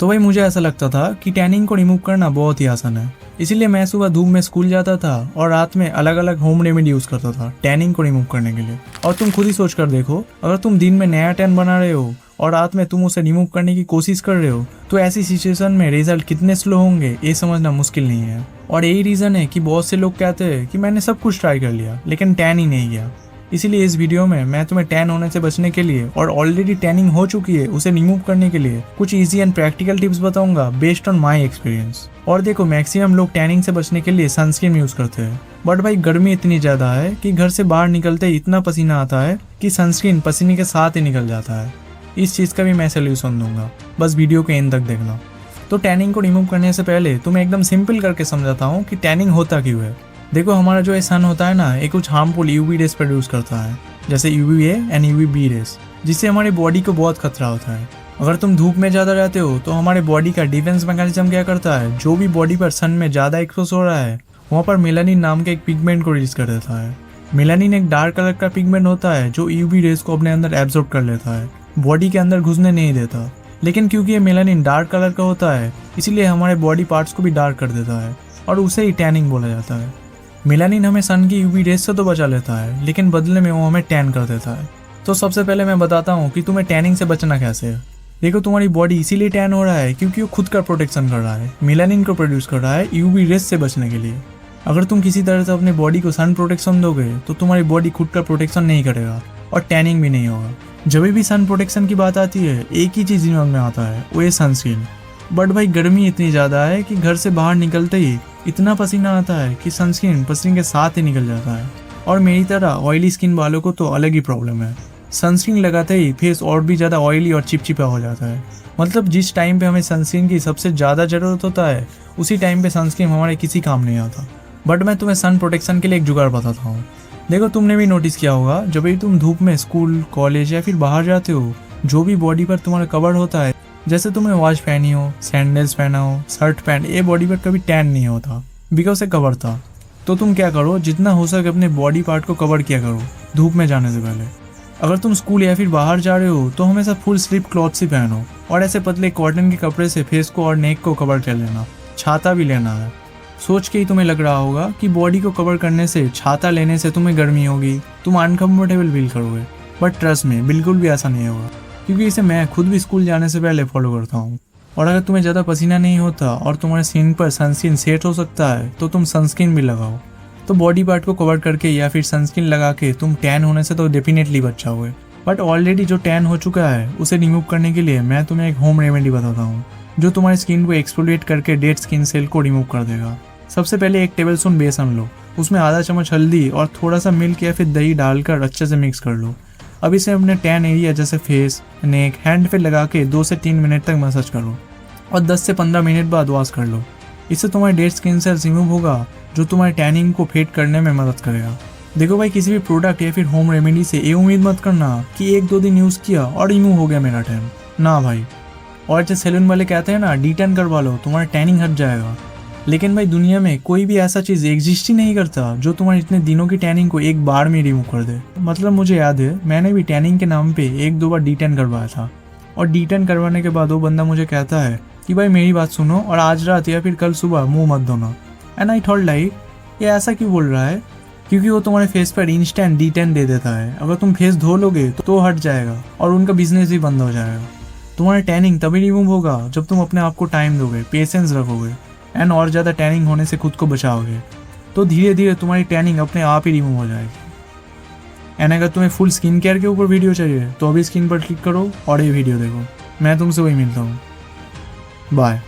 तो भाई मुझे ऐसा लगता था कि टैनिंग को रिमूव करना बहुत ही आसान है, इसीलिए मैं सुबह धूप में स्कूल जाता था और रात में अलग अलग होम रेमेडी यूज करता था टैनिंग को रिमूव करने के लिए। और तुम खुद ही सोच कर देखो, अगर तुम दिन में नया टैन बना रहे हो और रात में तुम उसे रिमूव करने की कोशिश कर रहे हो, तो ऐसी सिचुएशन में रिजल्ट कितने स्लो होंगे ये समझना मुश्किल नहीं है। और यही रीजन है कि बहुत से लोग कहते हैं कि मैंने सब कुछ ट्राई कर लिया लेकिन टैन ही नहीं गया। इसीलिए इस वीडियो में मैं तुम्हें टैन होने से बचने के लिए और ऑलरेडी टैनिंग हो चुकी है उसे रिमूव करने के लिए कुछ इजी एंड प्रैक्टिकल टिप्स बताऊंगा बेस्ड ऑन माय एक्सपीरियंस। और देखो, मैक्सिमम लोग टैनिंग से बचने के लिए सनस्क्रीन यूज करते हैं, बट भाई गर्मी इतनी ज्यादा है कि घर से बाहर निकलते ही इतना पसीना आता है कि सनस्क्रीन पसीने के साथ ही निकल जाता है। इस चीज का भी मैं सोल्यूशन दूंगा, बस वीडियो के एंड तक देखना। तो टैनिंग को रिमूव करने से पहले तुम्हें एकदम सिंपल करके समझाता हूँ कि टैनिंग होता क्यों है। देखो, हमारा जो ये सन होता है ना, ये कुछ हार्मफुल यूवी रेस प्रोड्यूस करता है, जैसे UVA एंड UVB रेस, जिससे हमारी बॉडी को बहुत खतरा होता है। अगर तुम धूप में ज़्यादा रहते हो तो हमारे बॉडी का डिफेंस मैकेनिज्म क्या करता है, जो भी बॉडी पर सन में ज़्यादा एक्सपोज हो रहा है वहाँ पर मेलानिन नाम के एक पिगमेंट को रिलीज कर देता है। मेलानिन एक डार्क कलर का पिगमेंट होता है जो UV रेस को अपने अंदर एब्जॉर्ब कर लेता है, बॉडी के अंदर घुसने नहीं देता। लेकिन क्योंकि ये मेलानिन डार्क कलर का होता है, इसीलिए हमारे बॉडी पार्ट्स को भी डार्क कर देता है और उसे ही टैनिंग बोला जाता है। मेलानिन हमें सन की UV रेस से तो बचा लेता है, लेकिन बदले में वो हमें टैन कर देता है। तो सबसे पहले मैं बताता हूँ कि तुम्हें टैनिंग से बचना कैसे है। देखो, तुम्हारी बॉडी इसीलिए टैन हो रहा है क्योंकि वो खुद का प्रोटेक्शन कर रहा है, मेलानिन को प्रोड्यूस कर रहा है UV रेस से बचने के लिए। अगर तुम किसी तरह से अपनी बॉडी को सन प्रोटेक्शन दोगे तो तुम्हारी बॉडी खुद का प्रोटेक्शन नहीं करेगा और टैनिंग भी नहीं होगा। जब भी सन प्रोटेक्शन की बात आती है, एक ही चीज दिमाग में आता है, वो है सनस्क्रीन। बट भाई गर्मी इतनी ज़्यादा है कि घर से बाहर निकलते ही इतना पसीना आता है कि सनस्क्रीन पसीने के साथ ही निकल जाता है। और मेरी तरह ऑयली स्किन वालों को तो अलग ही प्रॉब्लम है, सनस्क्रीन लगाते ही फेस और भी ज़्यादा ऑयली और चिपचिपा हो जाता है। मतलब जिस टाइम पे हमें सनस्क्रीन की सबसे ज़्यादा ज़रूरत होता है, उसी टाइम पे सनस्क्रीन हमारे किसी काम नहीं आता। बट मैं तुम्हें सन प्रोटेक्शन के लिए एक जुगाड़ बताता हूँ। देखो, तुमने भी नोटिस किया होगा, जब भी तुम धूप में स्कूल, कॉलेज या फिर बाहर जाते हो, जो भी बॉडी पर तुम्हारा कवर होता है, जैसे तुमने वॉच पहनी हो, सैंडल्स पहना हो, शर्ट पैंट, ये बॉडी पर कभी टैन नहीं होता बिकॉज से कवर था। तो तुम क्या करो, जितना हो सके अपने बॉडी पार्ट को कवर किया करो धूप में जाने से पहले। अगर तुम स्कूल या फिर बाहर जा रहे हो तो हमेशा फुल स्लीव क्लॉथ्स ही पहनो और ऐसे पतले कॉटन के कपड़े से फेस को और नेक को कवर कर लेना। छाता भी लेना है। सोच के ही तुम्हें लग रहा होगा कि बॉडी को कवर करने से, छाता लेने से तुम्हें गर्मी होगी, तुम अनकंफर्टेबल फील करोगे। बट ट्रस्ट में बिल्कुल भी ऐसा नहीं होगा, क्योंकि इसे मैं खुद भी स्कूल जाने से पहले फॉलो करता हूँ। और अगर तुम्हें ज़्यादा पसीना नहीं होता और तुम्हारे स्किन पर सनस्क्रीन सेट हो सकता है तो तुम सनस्क्रीन भी लगाओ। तो बॉडी पार्ट को कवर करके या फिर सनस्क्रीन लगा के तुम टैन होने से तो डेफिनेटली बच जाओगे। बट ऑलरेडी जो टैन हो चुका है उसे रिमूव करने के लिए मैं तुम्हें एक होम रेमेडी बताता हूँ जो तुम्हारी स्किन को एक्सफोलिएट करके डेड स्किन सेल को रिमूव कर देगा। सबसे पहले 1 टेबलस्पून बेसन लो, उसमें आधा चम्मच हल्दी और थोड़ा सा मिल्क या फिर दही डालकर अच्छे से मिक्स कर लो। अब इसे अपने टैन एरिया जैसे फेस, नेक, हैंड पे लगा के 2 से 3 मिनट तक मसाज करो और 10 से 15 मिनट बाद वॉश कर लो। इससे तुम्हारी डेड स्किन सेल्स रिमूव होगा जो तुम्हारी टैनिंग को फेड करने में मदद करेगा। देखो भाई, किसी भी प्रोडक्ट या फिर होम रेमेडी से ये उम्मीद मत करना कि 1-2 दिन यूज़ किया और रिमूव हो गया मेरा टैन। ना भाई। और जो सैलून वाले कहते हैं ना, डी-टैन करवा लो, तुम्हारा टैनिंग हट जाएगा। लेकिन भाई दुनिया में कोई भी ऐसा चीज़ एग्जिस्ट ही नहीं करता जो तुम्हारे इतने दिनों की टैनिंग को एक बार में रिमूव कर दे। मतलब मुझे याद है, मैंने भी टैनिंग के नाम पे 1-2 बार डी-टैन करवाया था और डी-टैन करवाने के बाद वो बंदा मुझे कहता है कि भाई मेरी बात सुनो और आज रात या फिर कल सुबह मुंह मत धोना। एंड आई थॉट लाइक, ये ऐसा क्यों बोल रहा है? क्योंकि वो तुम्हारे फेस पर इंस्टेंट डी-टैन दे देता है। अगर तुम फेस धो लोगे तो हट जाएगा और उनका बिजनेस भी बंद हो जाएगा। तुम्हारा टैनिंग तभी रिमूव होगा जब तुम अपने आप को टाइम दोगे, पेशेंस रखोगे एंड और ज़्यादा टैनिंग होने से खुद को बचाओगे। तो धीरे धीरे तुम्हारी टैनिंग अपने आप ही रिमूव हो जाएगी। एंड अगर तुम्हें फुल स्किन केयर के ऊपर वीडियो चाहिए तो अभी स्क्रीन पर क्लिक करो और ये वीडियो देखो। मैं तुमसे वही मिलता हूँ। बाय।